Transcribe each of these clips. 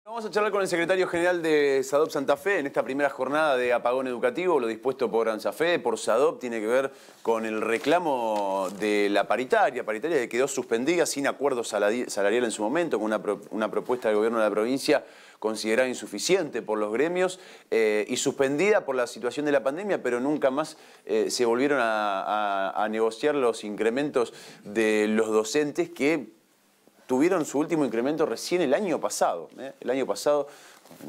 Vamos a charlar con el secretario general de SADOP Santa Fe en esta primera jornada de apagón educativo. Lo dispuesto por ANSAFE, por SADOP, tiene que ver con el reclamo de la paritaria que quedó suspendida sin acuerdo salarial en su momento, con una propuesta del gobierno de la provincia considerada insuficiente por los gremios y suspendida por la situación de la pandemia, pero nunca más se volvieron a negociar los incrementos de los docentes que tuvieron su último incremento recién el año pasado. El año pasado,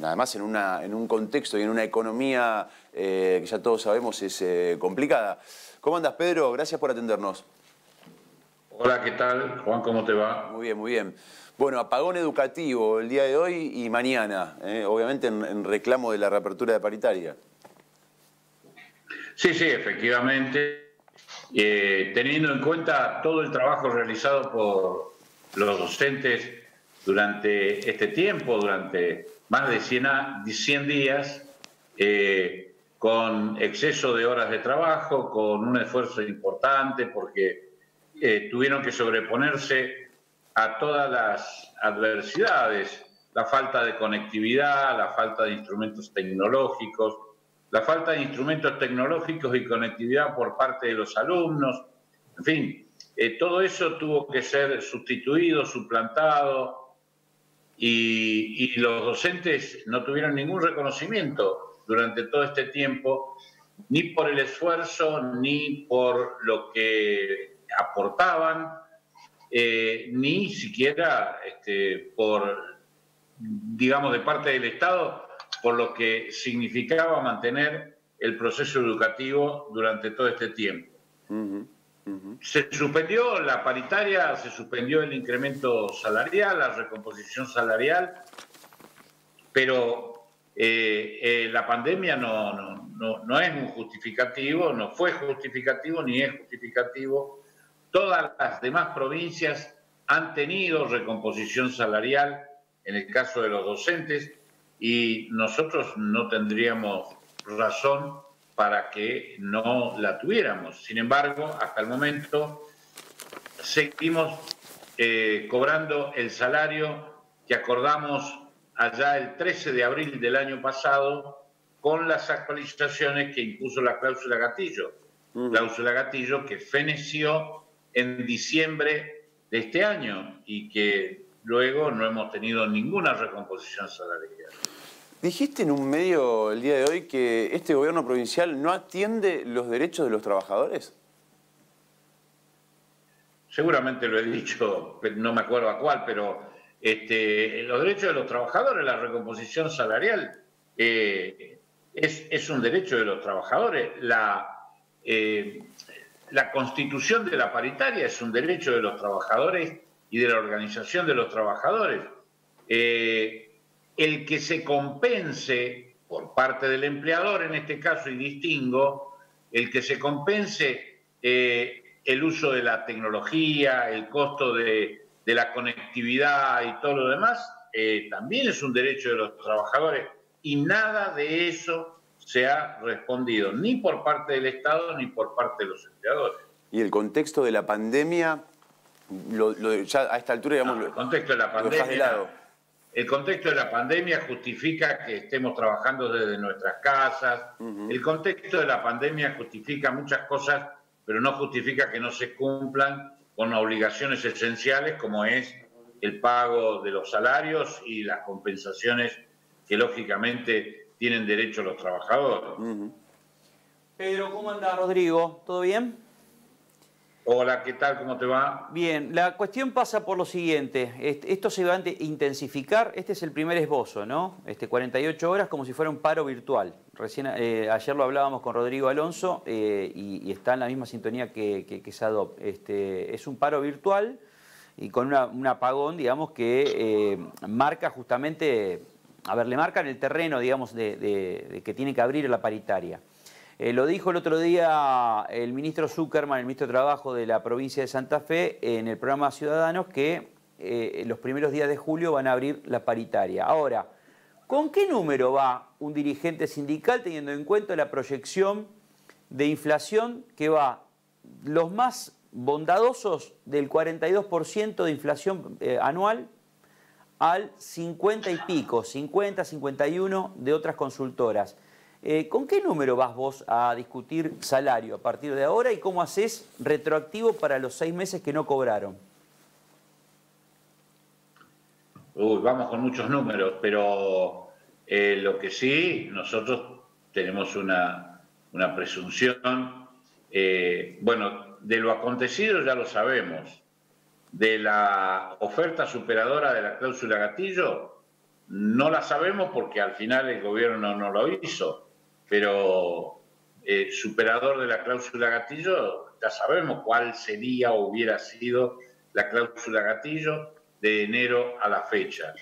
además en un contexto y en una economía que ya todos sabemos es complicada. ¿Cómo andas, Pedro? Gracias por atendernos. Hola, ¿qué tal? Juan, ¿cómo te va? Muy bien, muy bien. Bueno, apagón educativo el día de hoy y mañana, obviamente en reclamo de la reapertura de paritaria. Sí, efectivamente. Teniendo en cuenta todo el trabajo realizado por los docentes durante este tiempo, durante más de 100 días, con exceso de horas de trabajo, con un esfuerzo importante, porque tuvieron que sobreponerse a todas las adversidades, la falta de conectividad, la falta de instrumentos tecnológicos, la falta de instrumentos tecnológicos y conectividad por parte de los alumnos, en fin, todo eso tuvo que ser sustituido, suplantado, y los docentes no tuvieron ningún reconocimiento durante todo este tiempo, ni por el esfuerzo, ni por lo que aportaban, ni siquiera por, digamos, de parte del Estado, por lo que significaba mantener el proceso educativo durante todo este tiempo. Se suspendió la paritaria, se suspendió el incremento salarial, la recomposición salarial, pero la pandemia no es un justificativo, no fue justificativo ni es justificativo. Todas las demás provincias han tenido recomposición salarial, en el caso de los docentes, y nosotros no tendríamos razón para que no la tuviéramos. Sin embargo, hasta el momento seguimos cobrando el salario que acordamos allá el 13 de abril del año pasado con las actualizaciones que impuso la cláusula gatillo. Cláusula gatillo que feneció en diciembre de este año y que luego no hemos tenido ninguna recomposición salarial. Dijiste en un medio el día de hoy que este gobierno provincial no atiende los derechos de los trabajadores. Seguramente lo he dicho, no me acuerdo a cuál, pero los derechos de los trabajadores, la recomposición salarial, es un derecho de los trabajadores. La constitución de la paritaria es un derecho de los trabajadores y de la organización de los trabajadores. El que se compense por parte del empleador, en este caso, y distingo, el que se compense el uso de la tecnología, el costo de la conectividad y todo lo demás, también es un derecho de los trabajadores y nada de eso se ha respondido, ni por parte del Estado ni por parte de los empleadores. Y el contexto de la pandemia, ya a esta altura, digamos, el contexto de la pandemia, lo dejas de lado. El contexto de la pandemia justifica que estemos trabajando desde nuestras casas. El contexto de la pandemia justifica muchas cosas, pero no justifica que no se cumplan con obligaciones esenciales como es el pago de los salarios y las compensaciones que lógicamente tienen derecho los trabajadores. Pedro, ¿cómo anda, Rodrigo? ¿Todo bien? Hola, ¿qué tal? ¿Cómo te va? Bien, la cuestión pasa por lo siguiente. Esto se va a intensificar. Este es el primer esbozo, ¿no? 48 horas como si fuera un paro virtual. Recién, ayer lo hablábamos con Rodrigo Alonso y está en la misma sintonía que SADOP. Es un paro virtual y con un apagón, digamos, que marca justamente, le marcan el terreno, digamos, de que tiene que abrir la paritaria. Lo dijo el otro día el ministro Zuckerman, el ministro de Trabajo de la provincia de Santa Fe, en el programa Ciudadanos, que los primeros días de julio van a abrir la paritaria. Ahora, ¿con qué número va un dirigente sindical teniendo en cuenta la proyección de inflación que va los más bondadosos del 42% de inflación anual al 50 y pico, 50, 51 de otras consultoras. ¿Con qué número vas vos a discutir salario a partir de ahora y cómo haces retroactivo para los 6 meses que no cobraron? Vamos con muchos números, pero lo que sí, nosotros tenemos una presunción, bueno, de lo acontecido ya lo sabemos, de la oferta superadora de la cláusula gatillo, no la sabemos porque al final el gobierno no lo hizo, pero superador de la cláusula gatillo, ya sabemos cuál sería o hubiera sido la cláusula gatillo de enero a la fecha.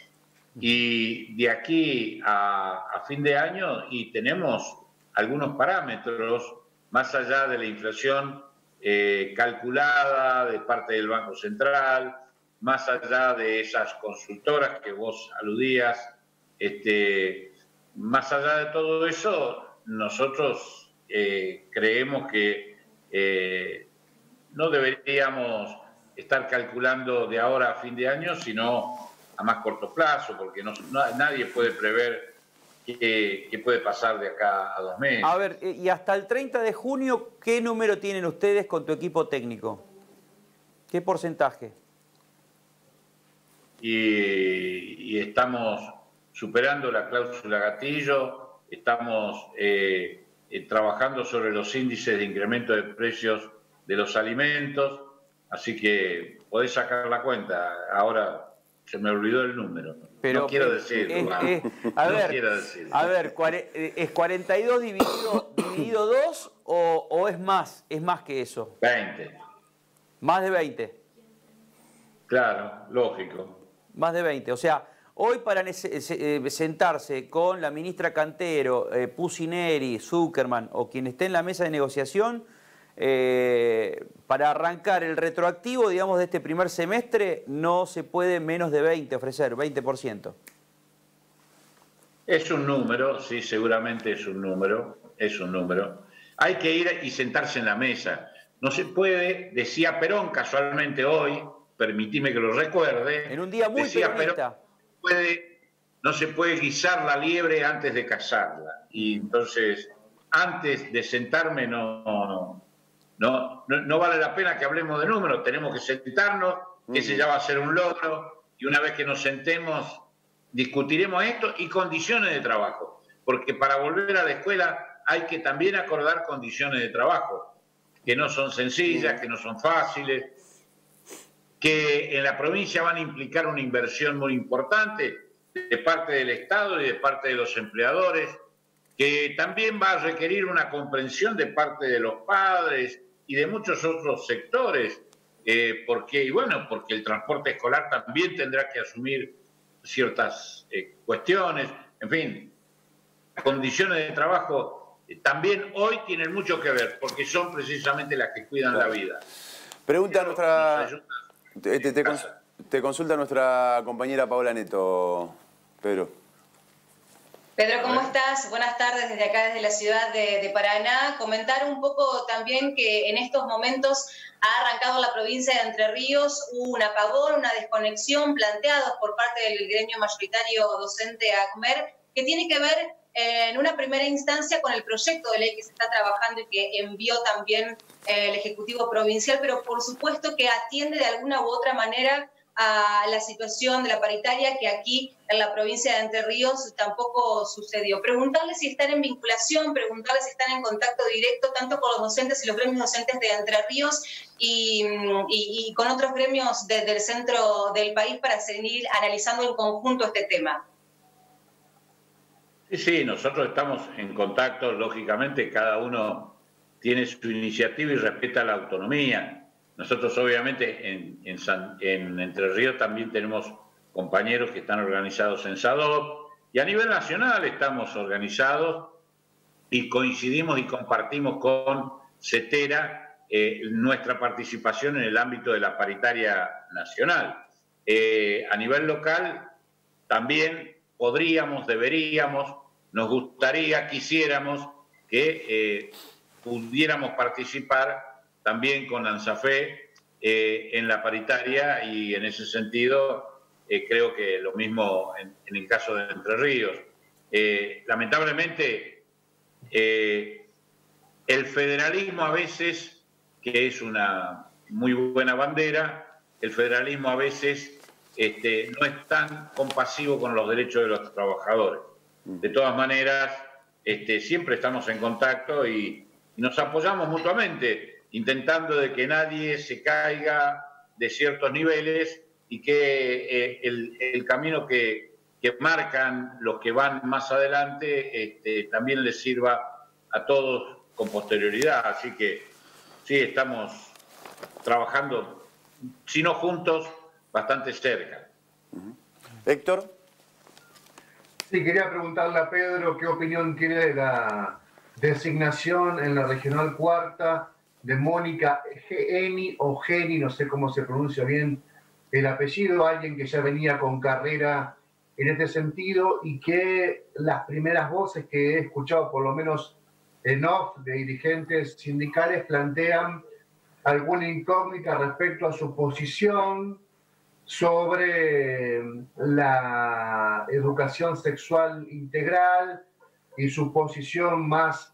Y de aquí a fin de año y tenemos algunos parámetros más allá de la inflación calculada de parte del Banco Central, más allá de esas consultoras que vos aludías, más allá de todo eso, nosotros creemos que no deberíamos estar calculando de ahora a fin de año, sino a más corto plazo, porque nadie puede prever qué puede pasar de acá a 2 meses. A ver, y hasta el 30 de junio, ¿qué número tienen ustedes con tu equipo técnico? ¿Qué porcentaje? Y estamos superando la cláusula gatillo, estamos trabajando sobre los índices de incremento de precios de los alimentos, así que podés sacar la cuenta. Ahora se me olvidó el número. Pero, no quiero decirlo. A ver, ¿es 42 dividido 2 o es más? ¿Es más que eso? 20. Más de 20. Claro, lógico. Más de 20. O sea, hoy para sentarse con la ministra Cantero, Pucineri, Zuckerman o quien esté en la mesa de negociación, para arrancar el retroactivo, digamos, de este primer semestre, no se puede menos de 20 ofrecer, 20%. Es un número, sí, seguramente es un número. Hay que ir y sentarse en la mesa. No se puede, decía Perón casualmente hoy, permitime que lo recuerde. En un día muy peronista. No se puede guisar la liebre antes de cazarla. Y entonces, antes de sentarme, no vale la pena que hablemos de números. Tenemos que sentarnos, que ese ya va a ser un logro. Y una vez que nos sentemos, discutiremos esto y condiciones de trabajo. Porque para volver a la escuela hay que también acordar condiciones de trabajo, que no son sencillas, que no son fáciles, que en la provincia van a implicar una inversión muy importante de parte del Estado y de parte de los empleadores, que también va a requerir una comprensión de parte de los padres y de muchos otros sectores, porque el transporte escolar también tendrá que asumir ciertas cuestiones, en fin, condiciones de trabajo también hoy tienen mucho que ver, porque son precisamente las que cuidan la vida. Pregunta te consulta nuestra compañera Paola Neto, Pedro. Pedro, ¿cómo estás? Buenas tardes desde acá, desde la ciudad de Paraná. Comentar un poco también que en estos momentos ha arrancado la provincia de Entre Ríos un apagón, una desconexión planteados por parte del gremio mayoritario docente ACMER, que tiene que ver en una primera instancia con el proyecto de ley que se está trabajando y que envió también el Ejecutivo Provincial, pero por supuesto que atiende de alguna u otra manera a la situación de la paritaria que aquí en la provincia de Entre Ríos tampoco sucedió. Preguntarles si están en vinculación, preguntarles si están en contacto directo tanto con los docentes y los gremios docentes de Entre Ríos y con otros gremios del centro del país para seguir analizando en conjunto este tema. Sí, nosotros estamos en contacto, lógicamente cada uno tiene su iniciativa y respeta la autonomía. Nosotros obviamente en Entre Ríos también tenemos compañeros que están organizados en SADOP y a nivel nacional estamos organizados y coincidimos y compartimos con CETERA nuestra participación en el ámbito de la paritaria nacional. A nivel local también podríamos, deberíamos, nos gustaría, quisiéramos que pudiéramos participar también con ANSAFE en la paritaria y en ese sentido creo que lo mismo en el caso de Entre Ríos. Lamentablemente, el federalismo a veces, que es una muy buena bandera, el federalismo a veces no es tan compasivo con los derechos de los trabajadores. De todas maneras, siempre estamos en contacto y nos apoyamos mutuamente, intentando de que nadie se caiga de ciertos niveles y que el camino que marcan los que van más adelante también les sirva a todos con posterioridad. Así que sí, estamos trabajando, si no juntos, bastante cerca. Héctor. Sí, quería preguntarle a Pedro qué opinión tiene de la designación en la Regional Cuarta de Mónica Geni o Geni, no sé cómo se pronuncia bien el apellido, alguien que ya venía con carrera en este sentido y que las primeras voces que he escuchado, por lo menos en off, de dirigentes sindicales plantean alguna incógnita respecto a su posición sobre la educación sexual integral y su posición más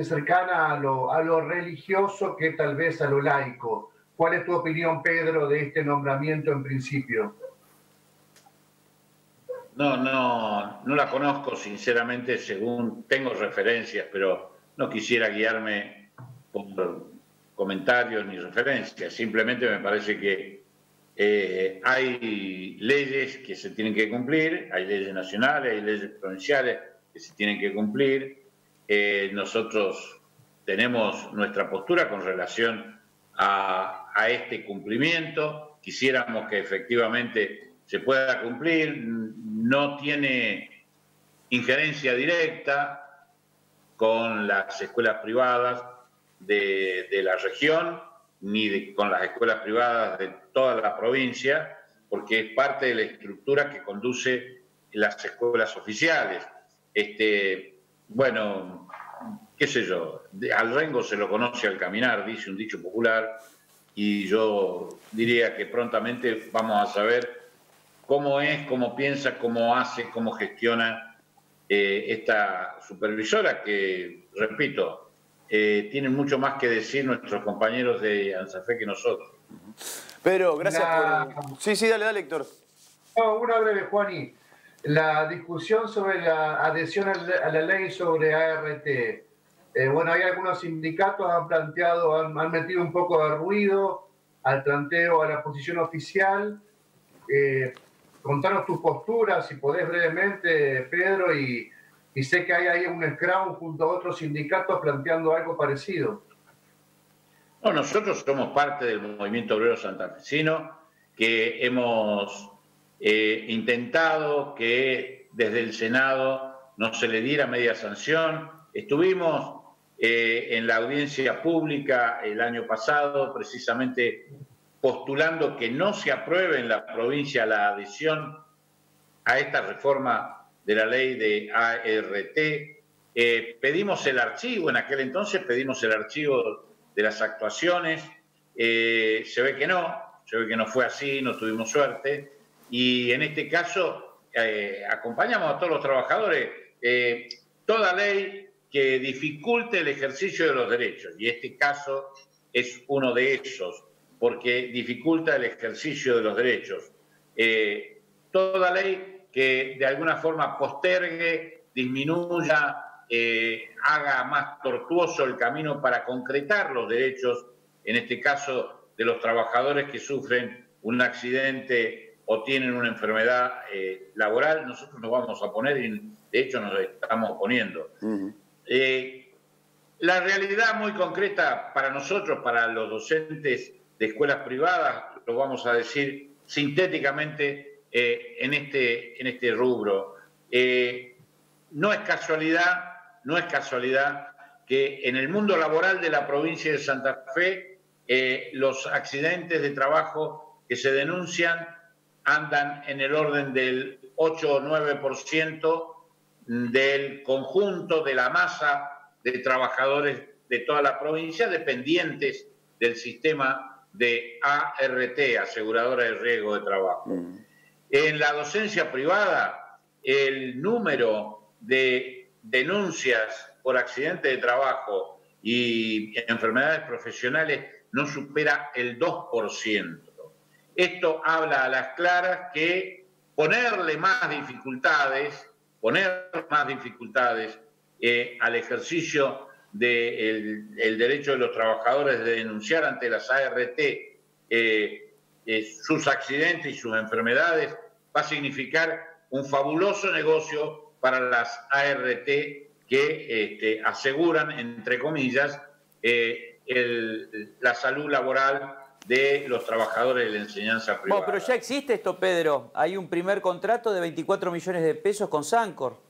cercana a lo religioso que tal vez a lo laico. ¿Cuál es tu opinión, Pedro, de este nombramiento en principio? No la conozco, sinceramente, según tengo referencias, pero no quisiera guiarme por comentarios ni referencias. Simplemente me parece que hay leyes que se tienen que cumplir, hay leyes nacionales, hay leyes provinciales que se tienen que cumplir. Nosotros tenemos nuestra postura con relación a este cumplimiento. Quisiéramos que efectivamente se pueda cumplir. No tiene injerencia directa con las escuelas privadas de la región, ni con las escuelas privadas de toda la provincia, porque es parte de la estructura que conduce las escuelas oficiales. Bueno, qué sé yo, al rengo se lo conoce al caminar, dice un dicho popular, y yo diría que prontamente vamos a saber cómo es, cómo piensa, cómo hace, cómo gestiona esta supervisora que, repito, tienen mucho más que decir nuestros compañeros de ANSAFE que nosotros. Pedro, gracias por... Sí, dale, Héctor. No, una breve, Juani. La discusión sobre la adhesión a la ley sobre ART. Bueno, hay algunos sindicatos han planteado, han metido un poco de ruido al planteo, a la posición oficial. Contanos tus posturas, si podés brevemente, Pedro, y sé que hay ahí un scrum junto a otros sindicatos planteando algo parecido. No, nosotros somos parte del movimiento obrero santafesino, que hemos intentado que desde el Senado no se le diera media sanción. Estuvimos en la audiencia pública el año pasado, precisamente postulando que no se apruebe en la provincia la adhesión a esta reforma de la ley de ART. Pedimos el archivo, en aquel entonces pedimos el archivo de las actuaciones. Se ve que no fue así, no tuvimos suerte. Y en este caso acompañamos a todos los trabajadores. Toda ley que dificulte el ejercicio de los derechos, y este caso es uno de esos, porque dificulta el ejercicio de los derechos. Toda ley que de alguna forma postergue, disminuya, haga más tortuoso el camino para concretar los derechos, en este caso de los trabajadores que sufren un accidente o tienen una enfermedad laboral, nosotros nos vamos a oponer y de hecho nos estamos oponiendo. La realidad muy concreta para nosotros, para los docentes de escuelas privadas, lo vamos a decir sintéticamente en este rubro. No es casualidad que en el mundo laboral de la provincia de Santa Fe los accidentes de trabajo que se denuncian andan en el orden del 8 o 9% del conjunto de la masa de trabajadores de toda la provincia dependientes del sistema de ART, aseguradora de riesgo de trabajo. En la docencia privada, el número de denuncias por accidente de trabajo y enfermedades profesionales no supera el 2%. Esto habla a las claras que ponerle más dificultades al ejercicio del derecho de los trabajadores de denunciar ante las ART sus accidentes y sus enfermedades va a significar un fabuloso negocio para las ART que aseguran, entre comillas, la salud laboral de los trabajadores de la enseñanza privada. Bueno, pero ya existe esto, Pedro. Hay un primer contrato de 24 millones de pesos con Sancor.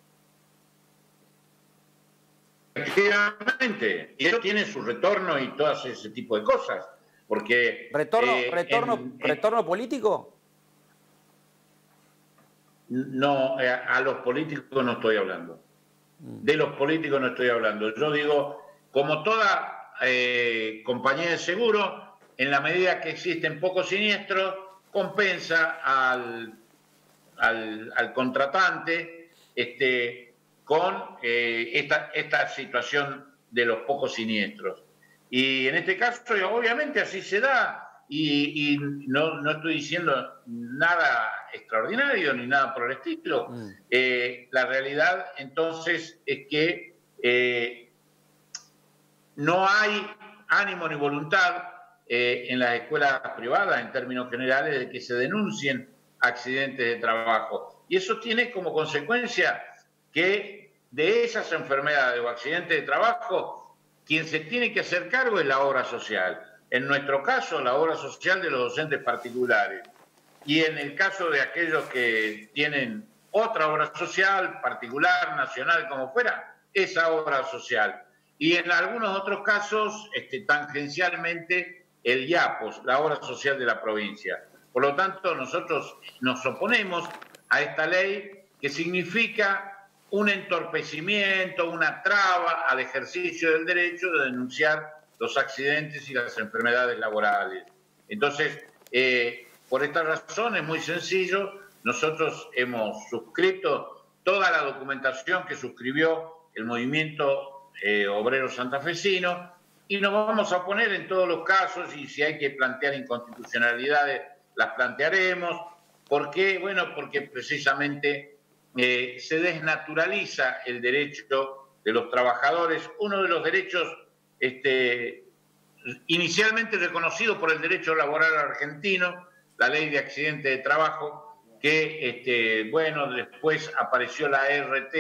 Efectivamente, y eso tiene su retorno y todo ese tipo de cosas. Porque ¿Retorno político? No, a los políticos no estoy hablando. De los políticos no estoy hablando. Yo digo, como toda compañía de seguro, en la medida que existen pocos siniestros, compensa al contratante con esta situación de los pocos siniestros. Y en este caso, obviamente, así se da, y no estoy diciendo nada extraordinario ni nada por el estilo. La realidad, entonces, es que no hay ánimo ni voluntad en las escuelas privadas, en términos generales, de que se denuncien accidentes de trabajo. Y eso tiene como consecuencia que de esas enfermedades o accidentes de trabajo, quien se tiene que hacer cargo es la obra social. En nuestro caso, la obra social de los docentes particulares. Y en el caso de aquellos que tienen otra obra social, particular, nacional, como fuera, esa obra social. Y en algunos otros casos, tangencialmente, el IAPOS, la obra social de la provincia. Por lo tanto, nosotros nos oponemos a esta ley que significa un entorpecimiento, una traba al ejercicio del derecho de denunciar los accidentes y las enfermedades laborales. Entonces, por esta razón es muy sencillo, nosotros hemos suscrito toda la documentación que suscribió el movimiento obrero santafesino y nos vamos a oponer en todos los casos, y si hay que plantear inconstitucionalidades, las plantearemos. ¿Por qué? Bueno, porque precisamente se desnaturaliza el derecho de los trabajadores, uno de los derechos inicialmente reconocido por el derecho laboral argentino, la ley de accidente de trabajo, que después apareció la ART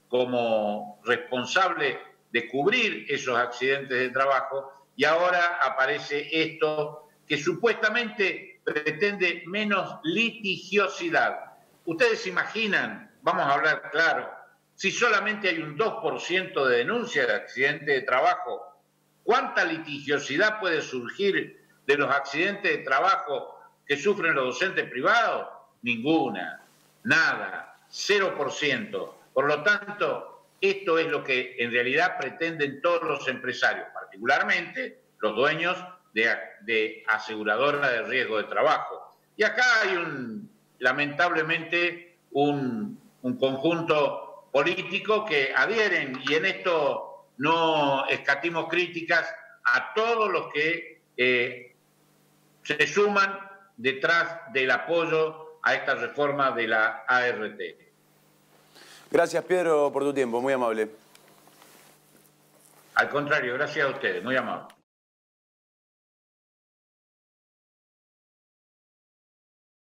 como responsable de cubrir esos accidentes de trabajo, y ahora aparece esto que supuestamente pretende menos litigiosidad. Ustedes imaginan, vamos a hablar claro, si solamente hay un 2% de denuncia de accidente de trabajo, ¿cuánta litigiosidad puede surgir de los accidentes de trabajo que sufren los docentes privados? Ninguna, nada, 0%. Por lo tanto, esto es lo que en realidad pretenden todos los empresarios, particularmente los dueños de aseguradoras de riesgo de trabajo. Y acá hay lamentablemente un conjunto político que adhieren, y en esto no escatimos críticas a todos los que se suman detrás del apoyo a esta reforma de la ART. Gracias, Pedro, por tu tiempo, muy amable. Al contrario, gracias a ustedes, muy amable.